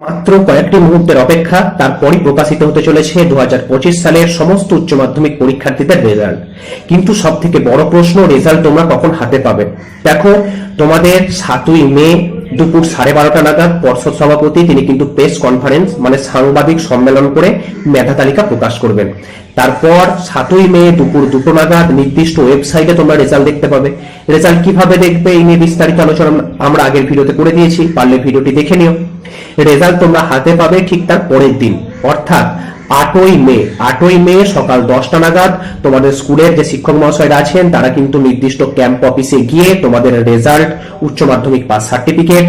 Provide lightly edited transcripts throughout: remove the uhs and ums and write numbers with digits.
মাত্র কয়েকটি মুহূর্তের অপেক্ষা, তারপরই প্রকাশিত হতে চলেছে 2025 সালের সমস্ত উচ্চ মাধ্যমিক পরীক্ষার্থীদের রেজাল্ট। কিন্তু সব থেকে বড় প্রশ্ন, রেজাল্ট তোমরা কখন হাতে পাবে? দেখো, তোমাদের 7ই মে দুপুর 12:30 নাগাদ পর্ষদ সভাপতি তিনি কিন্তু প্রেস কনফারেন্স মানে সাংবাদিক সম্মেলন করে মেধা তালিকা প্রকাশ করবেন। তারপর 7ই মে দুপুর 2টো নাগাদ নির্দিষ্ট ওয়েবসাইটে তোমরা রেজাল্ট দেখতে পাবে। রেজাল্ট কিভাবে দেখবে এই নিয়ে বিস্তারিত আলোচনা আমরা আগের ভিডিওতে করে দিয়েছি, পারলে ভিডিওটি দেখে নিও। রেজাল্ট তোমরা হাতে পাবে ঠিক তার পরের দিন, অর্থাৎ 8ই মে সকাল 10টা নাগাদ তোমাদের স্কুলের যে শিক্ষক মহাশয়রা আছেন তারা কিন্তু নির্দিষ্ট ক্যাম্প অফিসে গিয়ে তোমাদের রেজাল্ট, উচ্চ মাধ্যমিক পাস সার্টিফিকেট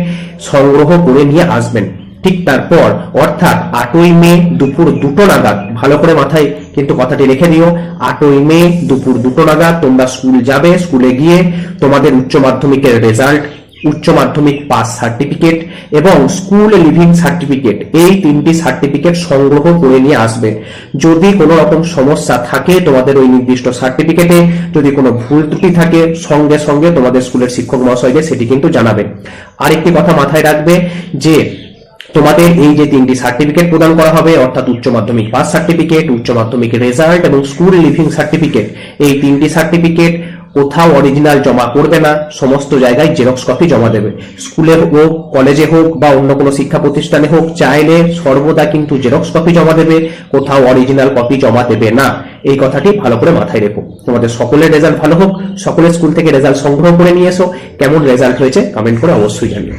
সংগ্রহ করে নিয়ে আসবেন। ঠিক তারপর অর্থাৎ 8ই মে দুপুর 2টো নাগাদ, ভালো করে মাথায় কিন্তু কথাটি রেখে দিও, 8ই মে দুপুর 2টো নাগাদ তোমরা স্কুল যাবে। স্কুলে গিয়ে তোমাদের উচ্চ মাধ্যমিকের রেজাল্ট, উচ্চ মাধ্যমিক পাস সার্টিফিকেট এবং স্কুল লিভিং সার্টিফিকেট, এই 3টি সার্টিফিকেট সংগ্রহ করে নিয়ে আসবে। যদি কোনো রকম সমস্যা থাকে তোমাদের ওই নির্দিষ্ট সার্টিফিকেটে, যদি কোনো ভুল ত্রুটি থাকে, সঙ্গে সঙ্গে তোমাদের স্কুলের শিক্ষক মহাশয়দের সেটি কিন্তু জানাবে। আরেকটি কথা মাথায় রাখবে যে তোমাদের এই যে 3টি সার্টিফিকেট প্রদান করা হবে, অর্থাৎ উচ্চ মাধ্যমিক পাস সার্টিফিকেট, উচ্চ মাধ্যমিক রেজাল্ট এবং স্কুল লিভিং সার্টিফিকেট, এই 3টি সার্টিফিকেট কোথাও অরিজিনাল জমা করবে না, সমস্ত জায়গায় জেরক্স কপি জমা দেবে। স্কুলে হোক, কলেজে হোক বা অন্য কোনো শিক্ষা প্রতিষ্ঠানে হোক, চাইলে সর্বদা কিন্তু জেরক্স কপি জমা দেবে, কোথাও অরিজিনাল কপি জমা দেবে না। এই কথাটি ভালো করে মাথায় রেখো। তোমাদের সকলের রেজাল্ট ভালো হোক, সকলের স্কুল থেকে রেজাল্ট সংগ্রহ করে নিয়ে এসো। কেমন রেজাল্ট হয়েছে কমেন্ট করে অবশ্যই জানিও।